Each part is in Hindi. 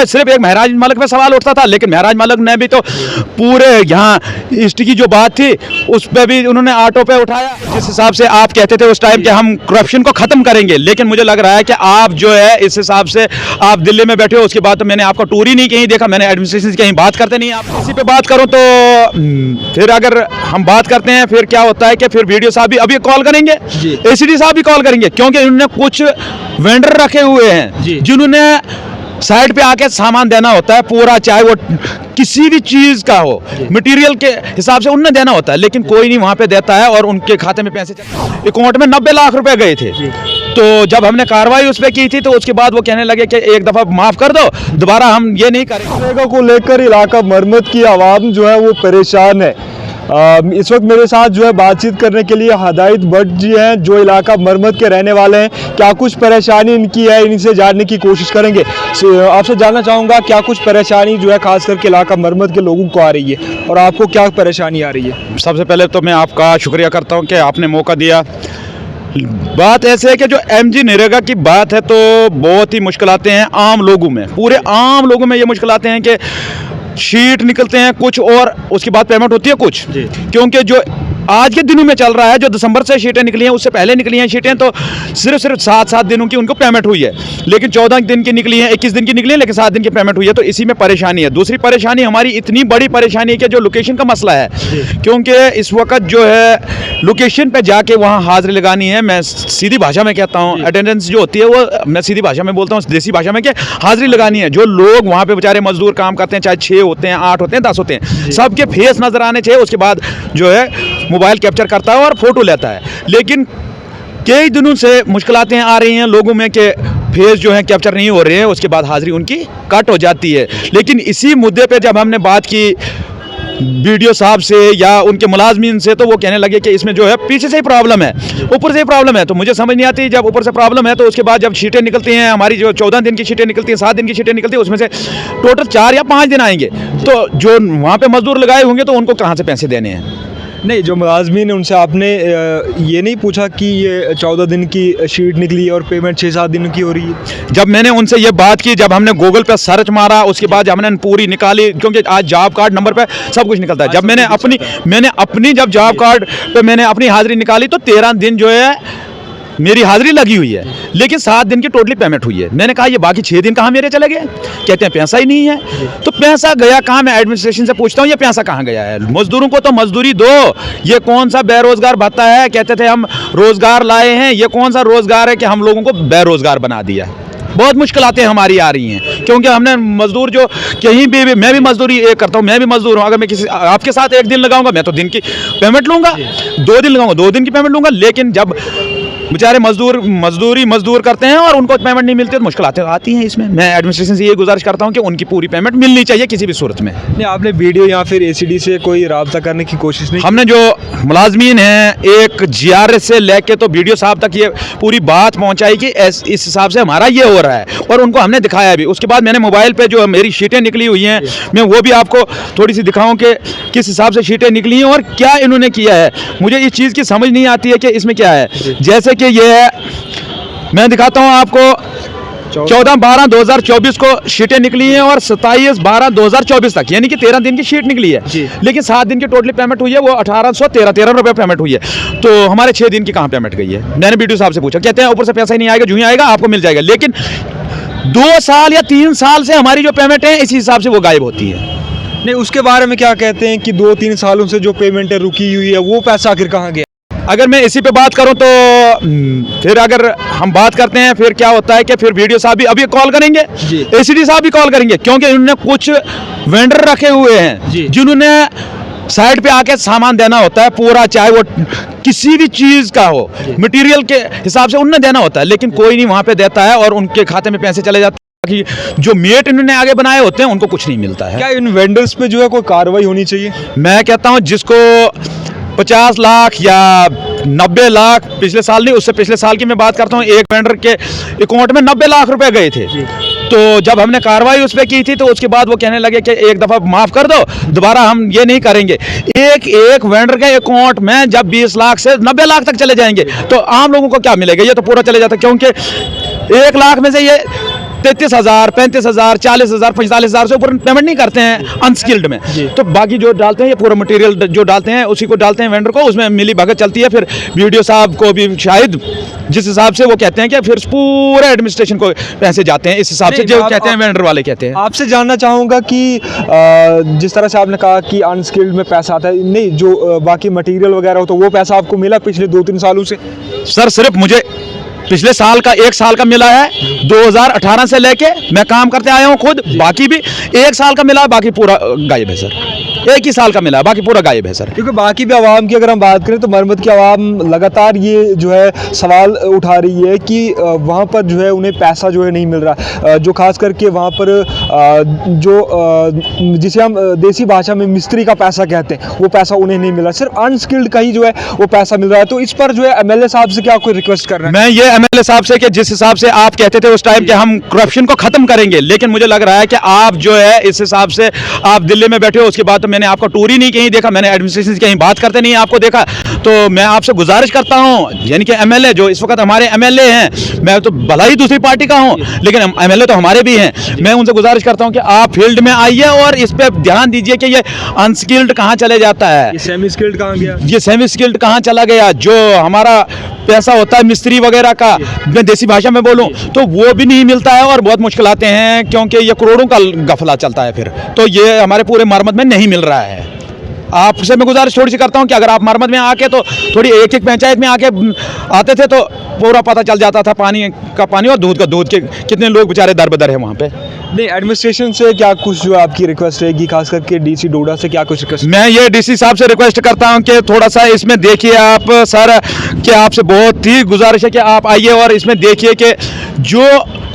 सिर्फ एक महराज मलिक पे सवाल उठता था, लेकिन महराज मलिक ने भी तो पूरे यहाँ ईस्ट की जो बात थी उस पर भी उन्होंने ऑटो पे उठाया। जिस हिसाब से आप कहते थे उस टाइम कि हम करप्शन को खत्म करेंगे, लेकिन मुझे लग रहा है कि आप जो है इस हिसाब से आप दिल्ली में बैठे हो, उसके बाद तो मैंने आपका टूर ही नहीं कहीं देखा, मैंने एडमिनिस्ट्रेशन की कहीं बात करते नहीं। आप इसी पे बात करूँ तो फिर अगर हम बात करते हैं फिर क्या होता है कि फिर वीडियो साहब भी अभी कॉल करेंगे, एसीडी साहब भी कॉल करेंगे, क्योंकि उन्होंने कुछ वेंडर रखे हुए हैं जिन्होंने साइड पे आके सामान देना होता है पूरा, चाहे वो किसी भी चीज का हो, मटेरियल के हिसाब से उन्हें देना होता है, लेकिन कोई नहीं वहां पे देता है और उनके खाते में पैसे अकाउंट में 90 लाख रुपए गए थे। तो जब हमने कार्रवाई उस पर की थी तो उसके बाद वो कहने लगे कि एक दफा माफ कर दो, दोबारा हम ये नहीं करेंगे। को लेकर इलाका मरम्मत की आवाम जो है वो परेशान है। इस वक्त मेरे साथ जो है बातचीत करने के लिए हिदायत भट्ट जी हैं, जो इलाका मरम्मत के रहने वाले हैं। क्या कुछ परेशानी इनकी है, इनसे जानने की कोशिश करेंगे। आपसे जानना चाहूँगा क्या कुछ परेशानी जो है खास करके इलाका मरम्मत के लोगों को आ रही है और आपको क्या परेशानी आ रही है। सबसे पहले तो मैं आपका शुक्रिया करता हूँ कि आपने मौका दिया। बात ऐसे है कि जो एमजी नरेगा की बात है तो बहुत ही मुश्किलातें हैं आम लोगों में, पूरे आम लोगों में ये मुश्किलातें हैं कि शीट निकलते हैं कुछ और उसके बाद पेमेंट होती है कुछ, क्योंकि जो आज के दिनों में चल रहा है, जो दिसंबर से शीटें निकली हैं उससे पहले निकली हैं शीटें, तो सिर्फ 7 दिनों की उनको पेमेंट हुई है, लेकिन 14 दिन की निकली है, 21 दिन की निकली है, लेकिन 7 दिन की पेमेंट हुई है। तो इसी में परेशानी है। दूसरी परेशानी हमारी इतनी बड़ी परेशानी है कि जो लोकेशन का मसला है, क्योंकि इस वक्त जो है लोकेशन पे जाके वहाँ हाजिरी लगानी है। मैं सीधी भाषा में कहता हूँ, अटेंडेंस जो होती है वो मैं सीधी भाषा में बोलता हूँ, देसी भाषा में, कि हाजिरी लगानी है। जो लोग वहाँ पे बेचारे मजदूर काम करते हैं, चाहे 6 होते हैं, 8 होते हैं, 10 होते हैं, सबके फेस नजर आने चाहिए। उसके बाद जो है मोबाइल कैप्चर करता है और फोटो लेता है, लेकिन कई दिनों से मुश्किलातें आ रही हैं लोगों में कि फेस जो है कैप्चर नहीं हो रहे हैं, उसके बाद हाजिरी उनकी कट हो जाती है। लेकिन इसी मुद्दे पे जब हमने बात की वीडियो साहब से या उनके मुलाजमीन से, तो वो कहने लगे कि इसमें जो है पीछे से ही प्रॉब्लम है, ऊपर से ही प्रॉब्लम है। तो मुझे समझ नहीं आती, जब ऊपर से प्रॉब्लम है तो उसके बाद जब शीटें निकलती हैं, हमारी जो 14 दिन की शीटें निकलती हैं, 7 दिन की शीटें निकलती हैं, उसमें से टोटल 4 या 5 दिन आएंगे, तो जो वहाँ पे मजदूर लगाए होंगे तो उनको कहाँ से पैसे देने हैं। नहीं, जो मुलाजमीन है उनसे आपने ये नहीं पूछा कि ये 14 दिन की शीट निकली है और पेमेंट 6-7 दिन की हो रही है। जब मैंने उनसे ये बात की, जब हमने गूगल पे सर्च मारा, उसके बाद हमने पूरी निकाली, क्योंकि आज जॉब कार्ड नंबर पे सब कुछ निकलता है। जब मैंने अपनी जब जॉब कार्ड पे मैंने अपनी हाजिरी निकाली तो 13 दिन जो है मेरी हाजिरी लगी हुई है, लेकिन 7 दिन की टोटली पेमेंट हुई है। मैंने कहा ये बाकी 6 दिन कहाँ मेरे चले गए? कहते हैं पैसा ही नहीं है। तो पैसा गया कहाँ? मैं एडमिनिस्ट्रेशन से पूछता हूँ ये पैसा कहाँ गया है? मजदूरों को तो मजदूरी दो, ये कौन सा बेरोजगार भत्ता है? कहते थे हम रोजगार लाए हैं, ये कौन सा रोजगार है कि हम लोगों को बेरोजगार बना दिया। बहुत मुश्किलातें हमारी आ रही हैं, क्योंकि हमने मजदूर जो कहीं भी मैं भी मजदूरी एक करता हूँ, मैं भी मजदूर हूँ। अगर मैं किसी आपके साथ 1 दिन लगाऊंगा मैं तो दिन की पेमेंट लूंगा, 2 दिन लगाऊंगा 2 दिन की पेमेंट लूंगा, लेकिन जब बेचारे मजदूर करते हैं और उनको पेमेंट नहीं मिलती तो मुश्किलातें आती हैं। इसमें मैं एडमिनिस्ट्रेशन से ये गुजारिश करता हूं कि उनकी पूरी पेमेंट मिलनी चाहिए किसी भी सूरत में। नहीं, आपने वीडियो या फिर एसीडी से कोई राब्ता करने की कोशिश नहीं? हमने जो मुलाजमीन हैं एक GRS से लेके तो वीडियो साहब तक ये पूरी बात पहुंचाई कि इस हिसाब से हमारा ये हो रहा है, और उनको हमने दिखाया भी। उसके बाद मैंने मोबाइल पर जो मेरी शीटें निकली हुई हैं मैं वो भी आपको थोड़ी सी दिखाऊँ कि किस हिसाब से शीटें निकली हैं और क्या इन्होंने किया है। मुझे इस चीज़ की समझ नहीं आती है कि इसमें क्या है। जैसे कि ये है, मैं दिखाता हूं आपको, 14/12/2024 को शीटें निकली हैं और 27/12/2024 तक, यानी कि 13 दिन की शीट निकली है, लेकिन 7 दिन की टोटली पेमेंट हुई है वो 1813 रुपये पेमेंट हुई है। तो हमारे 6 दिन की कहाँ पेमेंट गई है? मैंने वीडियो साहब से पूछा, कहते हैं ऊपर से पैसा ही नहीं आएगा, जो ही आएगा आपको मिल जाएगा। लेकिन 2 साल या 3 साल से हमारी जो पेमेंट है इसी हिसाब से वो गायब होती है। नहीं, उसके बारे में क्या कहते हैं कि 2-3 सालों से जो पेमेंट है रुकी हुई है, वो पैसा आखिर कहाँ गया? अगर मैं इसी पे बात करूं तो फिर अगर हम बात करते हैं फिर क्या होता है कि फिर वीडियो साहब भी अभी कॉल करेंगे, एसीडी साहब भी कॉल करेंगे, क्योंकि उन्होंने कुछ वेंडर रखे हुए हैं जिन्होंने साइड पे आके सामान देना होता है पूरा, चाहे वो किसी भी चीज़ का हो, मटेरियल के हिसाब से उन्हें देना होता है, लेकिन कोई नहीं वहाँ पे देता है और उनके खाते में पैसे चले जाते हैं। कि जो मेट इन्होंने आगे बनाए होते हैं उनको कुछ नहीं मिलता है। क्या इन वेंडर्स पे जो है कोई कार्रवाई होनी चाहिए? मैं कहता हूँ जिसको 50 लाख या 90 लाख, पिछले साल नहीं उससे पिछले साल की मैं बात करता हूँ, एक वेंडर के अकाउंट में 90 लाख रुपए गए थे। तो जब हमने कार्रवाई उस पर की थी तो उसके बाद वो कहने लगे कि एक दफ़ा माफ़ कर दो, दोबारा हम ये नहीं करेंगे। एक वेंडर के अकाउंट में जब 20 लाख से 90 लाख तक चले जाएंगे तो आम लोगों को क्या मिलेगा? ये तो पूरा चले जाता, क्योंकि 1 लाख में से ये 33,000, 35,000, 40,000, 45,000 से ऊपर पेमेंट नहीं करते हैं अनस्किल्ड में। तो बाकी जो डालते हैं ये पूरा मटेरियल जो डालते हैं उसी को डालते हैं वेंडर को, उसमें मिली भगत चलती है। फिर वीडियो साहब को भी शायद जिस हिसाब से वो कहते हैं कि फिर पूरे एडमिनिस्ट्रेशन को पैसे जाते हैं, इस हिसाब से जो कहते हैं वेंडर वाले कहते हैं। आपसे जानना चाहूँगा कि जिस तरह से आपने कहा कि अनस्किल्ड में पैसा आता है, नहीं जो बाकी मटेरियल वगैरह हो तो वो पैसा आपको मिला पिछले 2-3 सालों से? सर सिर्फ मुझे पिछले साल का 1 साल का मिला है, 2018 से लेके मैं काम करते आया हूँ खुद। बाकी भी 1 साल का मिला है, बाकी पूरा गायब है सर। 1 ही साल का मिला है, बाकी पूरा गायब है सर। क्योंकि बाकी भी आवाम की अगर हम बात करें तो मरमत की आवाम लगातार ये जो है सवाल उठा रही है कि वहाँ पर जो है उन्हें पैसा जो है नहीं मिल रहा, जो खास करके वहाँ पर जिसे हम देसी भाषा में मिस्त्री का पैसा कहते हैं वो पैसा उन्हें नहीं मिल रहा, सिर्फ अनस्किल्ड का ही जो है वो पैसा मिल रहा है। तो इस पर जो है एमएलए साहब से क्या कोई रिक्वेस्ट कर रहे हैं? मैं ये एमएलए साहब से कि जिस हिसाब से आप कहते थे उस टाइम कि हम करप्शन को खत्म करेंगे, लेकिन मुझे लग रहा है कि आप जो है इस हिसाब से आप दिल्ली में बैठे हो, उसके बाद तो मैंने आपका टूर ही नहीं कहीं देखा, मैंने एडमिनिस्ट्रेशन से कहीं बात करते नहीं आपको देखा। तो मैं आपसे गुजारिश करता हूं, यानी कि एमएलए जो इस वक्त हमारे एमएलए हैं, मैं तो भला ही दूसरी पार्टी का हूं लेकिन एमएलए तो हमारे भी हैं, मैं उनसे गुजारिश करता हूं कि आप फील्ड में आइए और इस पे ध्यान दीजिए कि ये अनस्किल्ड कहां चले जाता है, ये सेमी स्किल्ड कहाँ गया, ये सेमी स्किल्ड कहां चला गया। जो हमारा पैसा होता है मिस्त्री वगैरह का, मैं देसी भाषा में बोलूं तो वो भी नहीं मिलता है और बहुत मुश्किल आते हैं, क्योंकि ये करोड़ों का गफला चलता है फिर, तो ये हमारे पूरे मरमत में नहीं मिल रहा है। आपसे मैं गुजारिश थोड़ी सी करता हूं कि अगर आप मरमत में आके तो थोड़ी एक पंचायत में आके आते थे तो पूरा पता चल जाता था पानी का पानी और दूध का दूध के कितने लोग बेचारे दर बदर है वहाँ पे। नहीं एडमिनिस्ट्रेशन से क्या कुछ जो आपकी रिक्वेस्ट रहेगी, खास करके डीसी डोडा से क्या कुछ रिक्वेस्ट? मैं ये डीसी साहब से रिक्वेस्ट करता हूं कि थोड़ा सा इसमें देखिए आप सर, कि आपसे बहुत ही गुजारिश है कि आप आइए और इसमें देखिए कि जो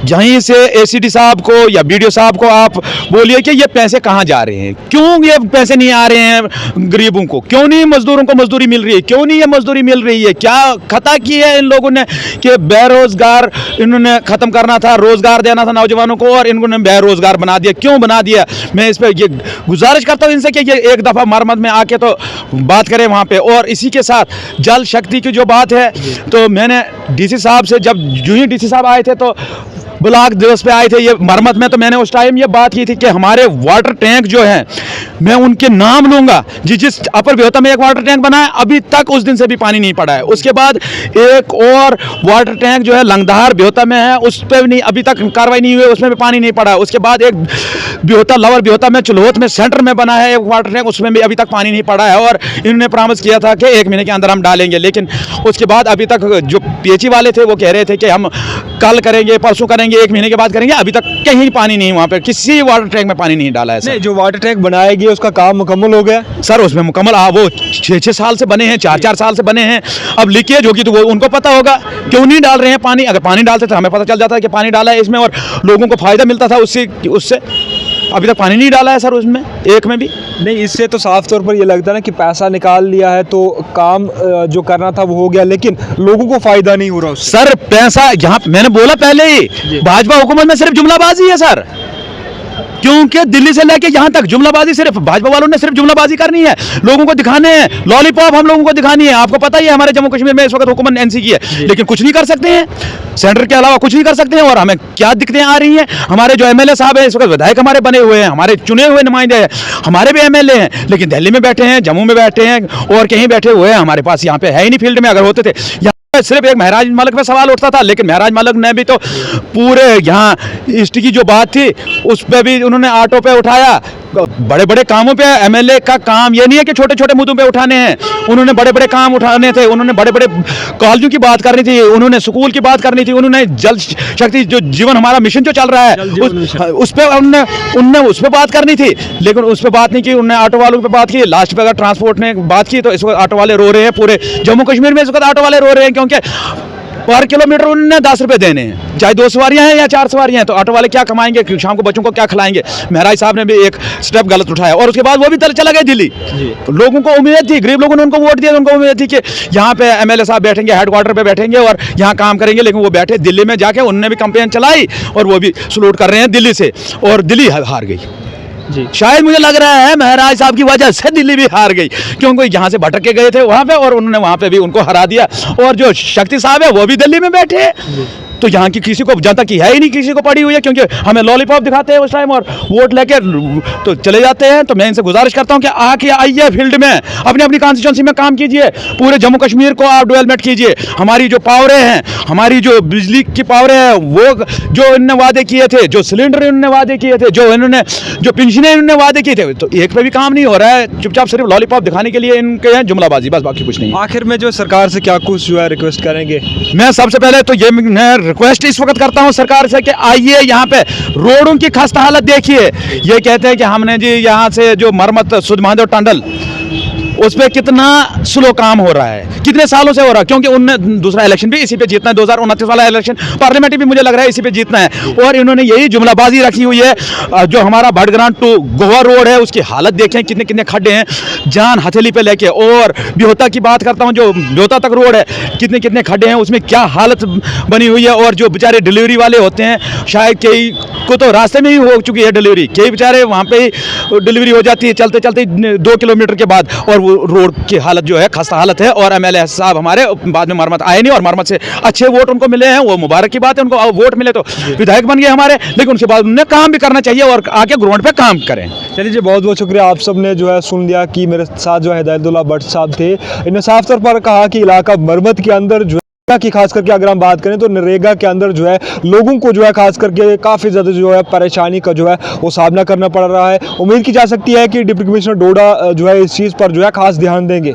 यहीं से एसीडी साहब को या बीडीओ साहब को आप बोलिए कि ये पैसे कहाँ जा रहे हैं, क्यों ये पैसे नहीं आ रहे हैं गरीबों को, क्यों नहीं मजदूरों को मजदूरी मिल रही है, क्यों नहीं ये मजदूरी मिल रही है, क्या खता की है इन लोगों ने कि बेरोजगार इन्होंने ख़त्म करना था, रोज़गार देना था नौजवानों को और इन्होंने बेरोजगार बना दिया, क्यों बना दिया। मैं इस पर ये गुजारिश करता हूँ इनसे कि ये एक दफ़ा मरमत में आके तो बात करें वहाँ पे। और इसी के साथ जल शक्ति की जो बात है, तो मैंने डीसी साहब से जब जो ही डीसी साहब आए थे तो ब्लॉक दिवस पे आए थे ये मरमत में, तो मैंने उस टाइम ये बात की थी कि हमारे वाटर टैंक जो हैं मैं उनके नाम लूँगा, जिस अपर बेहता में एक वाटर टैंक बना है अभी तक उस दिन से भी पानी नहीं पड़ा है। उसके बाद एक और वाटर टैंक जो है लंगदहार बेहता में है, उस पर भी नहीं अभी तक कार्रवाई नहीं हुई, उसमें भी पानी नहीं पड़ा है। उसके बाद एक बेहता लवर बेहता में चुल्होत में सेंटर में बना है एक वाटर टैंक, उसमें भी अभी तक पानी नहीं पड़ा है और इन्होंने प्रॉमिस किया था कि 1 महीने के अंदर हम डालेंगे, लेकिन उसके बाद अभी तक जो पीएचई वाले थे वो कह रहे थे कि हम कल करेंगे, परसों करेंगे, 1 महीने के बाद करेंगे, अभी तक कहीं पानी नहीं, वहाँ पे किसी वाटर टैंक में पानी नहीं डाला है सर। नहीं, जो वाटर टैंक बनाया गया उसका काम मुकम्मल हो गया सर, उसमें मुकम्मल वो 6-6 साल से बने हैं, 4-4 साल से बने हैं। अब लीकेज होगी तो वो उनको पता होगा क्यों नहीं डाल रहे हैं पानी। अगर पानी डालते तो हमें पता चल जाता है कि पानी डाला है इसमें और लोगों को फायदा मिलता था उससे। अभी तक पानी नहीं डाला है सर उसमें एक में भी नहीं। इससे तो साफ तौर पर ये लगता है ना कि पैसा निकाल लिया है तो काम जो करना था वो हो गया, लेकिन लोगों को फायदा नहीं हो रहा उससे। सर पैसा यहाँ मैंने बोला पहले ही, भाजपा हुकूमत में सिर्फ जुमलाबाजी है सर, क्योंकि दिल्ली से लेके यहाँ तक जुमलाबाजी, सिर्फ भाजपा वालों ने सिर्फ जुमलाबाजी करनी है, लोगों को दिखाने हैं लॉलीपॉप, हम लोगों को दिखानी है। आपको पता ही है हमारे जम्मू कश्मीर में इस वक्त हुकूमत एनसी की है, लेकिन कुछ नहीं कर सकते हैं, सेंटर के अलावा कुछ नहीं कर सकते हैं। और हमें क्या दिक्कतें आ रही हैं, हमारे जो एमएलए साहब हैं इस वक्त विधायक हमारे बने हुए हैं, हमारे चुने हुए नुमाइंदे हैं, हमारे भी एमएलए हैं, लेकिन दिल्ली में बैठे हैं, जम्मू में बैठे हैं और कहीं बैठे हुए हैं, हमारे पास यहाँ पे है ही नहीं फील्ड में। अगर होते थे सिर्फ एक महराज मलक में सवाल उठता था, लेकिन महराज मलक ने भी तो पूरे यहाँ ईस्ट की जो बात थी उस पर भी उन्होंने ऑटो पे उठाया। बड़े बड़े कामों पे एमएलए का काम ये नहीं है कि छोटे छोटे मुद्दों पे उठाने हैं, उन्होंने बड़े बड़े काम उठाने थे, उन्होंने बड़े बड़े कॉलेजों की बात करनी थी, उन्होंने स्कूल की बात करनी थी, उन्होंने जल शक्ति जो जीवन हमारा मिशन जो चल रहा है उस पर उनने उस पर बात करनी थी, लेकिन उस पर बात नहीं की। उन्होंने ऑटो वालों पे बात की, लास्ट पे अगर ट्रांसपोर्ट ने बात की तो इस वक्त ऑटो वाले रो रहे हैं, पूरे जम्मू कश्मीर में इस वक्त ऑटो वाले रो रहे हैं, क्योंकि पर किलोमीटर उन्होंने 10 रुपये देने हैं, चाहे 2 सवारियां हैं या 4 सवारियां हैं, तो ऑटो वाले क्या कमाएंगे, शाम को बच्चों को क्या खिलाएंगे। महराज साहब ने भी एक स्टेप गलत उठाया और उसके बाद वो भी चला गए दिल्ली। लोगों को उम्मीद थी, गरीब लोगों ने उनको वोट दिया, उनको उम्मीद थी कि यहाँ पे एमएलए साहब बैठेंगे, हेडक्वार्टर पे बैठेंगे और यहाँ काम करेंगे, लेकिन वो बैठे दिल्ली में जाके, उन्होंने भी कंपेन चलाई और वो भी सलूट कर रहे हैं दिल्ली से, और दिल्ली हार गई। शायद मुझे लग रहा है महराज साहब की वजह से दिल्ली भी हार गई, क्योंकि यहाँ से भटक के गए थे वहाँ पे और उन्होंने वहाँ पे भी उनको हरा दिया, और जो शक्ति साहब है वो भी दिल्ली में बैठे। तो यहाँ की किसी को, जनता की है ही नहीं, किसी को पड़ी हुई है, क्योंकि हमें लॉलीपॉप दिखाते हैं उस टाइम और वोट लेके तो चले जाते हैं। तो मैं इनसे गुजारिश करता हूँ कि आके आइए फील्ड में, अपनी अपनी कॉन्स्टिट्यूंसी में काम कीजिए, पूरे जम्मू कश्मीर को आप डेवलपमेंट कीजिए। हमारी जो पावरें हैं, हमारी जो बिजली की पावरें हैं, वो जो इन्होंने वादे किए थे, जो सिलेंडर इन्होंने वादे किए थे, जो इन्होंने जो पेंशनें इन्होंने वादे किए थे, तो एक पे भी काम नहीं हो रहा है। चुपचाप सिर्फ लॉलीपॉप दिखाने के लिए इनके हैं जुमलाबाजी, बस बाकी कुछ नहीं। आखिर में जो सरकार से क्या कुछ जो है रिक्वेस्ट करेंगे? मैं सबसे पहले तो ये मैं रिक्वेस्ट इस वक्त करता हूं सरकार से कि आइए यहाँ पे रोडों की खस्ता हालत देखिए। ये कहते हैं कि हमने जी यहाँ से जो मरम्मत सुध महादेव टंडल, उस पर कितना स्लो काम हो रहा है, कितने सालों से हो रहा है, क्योंकि उनने दूसरा इलेक्शन भी इसी पे जीतना है, 2029 वाला इलेक्शन पार्लियामेंट भी मुझे लग रहा है इसी पे जीतना है। और इन्होंने यही जुमलाबाजी रखी हुई है। जो हमारा बड़ग्रां टू गोवा रोड है, उसकी हालत देखें, कितने कितने खड्डे हैं, जान हथेली पे लेके। और बिहोता की बात करता हूँ, जो बिहोता तक रोड है, कितने कितने खड्डे हैं, उसमें क्या हालत बनी हुई है। और जो बेचारे डिलीवरी वाले होते हैं, शायद कई को तो रास्ते में ही हो चुकी है डिलीवरी, कई बेचारे वहाँ पे ही डिलीवरी हो जाती है चलते चलते 2 किलोमीटर के बाद। और वो रोड की हालत जो है खस्ता हालत है। और एमएलए साहब हमारे बाद में मरम्मत आए नहीं, और मरम्मत से अच्छे वोट उनको मिले हैं, वो मुबारक की बात है, उनको वोट मिले तो विधायक बन गए हमारे। लेकिन उसके बाद उन्हें काम भी करना चाहिए और आके ग्राउंड पे काम करें। चलिए जी, बहुत बहुत शुक्रिया। आप सब ने जो है सुन लिया कि मेरे साथ जो है हिदायतुल्लाह भट्ट साहब थे। इन्होंने साफ तौर पर कहा कि इलाका मरम्मत के अंदर जो की खास करके अगर हम बात करें तो नरेगा के अंदर जो है लोगों को जो है खास करके काफ़ी ज़्यादा जो है परेशानी का जो है वो सामना करना पड़ रहा है। उम्मीद की जा सकती है कि डिप्टी कमिश्नर डोडा जो है इस चीज़ पर जो है खास ध्यान देंगे।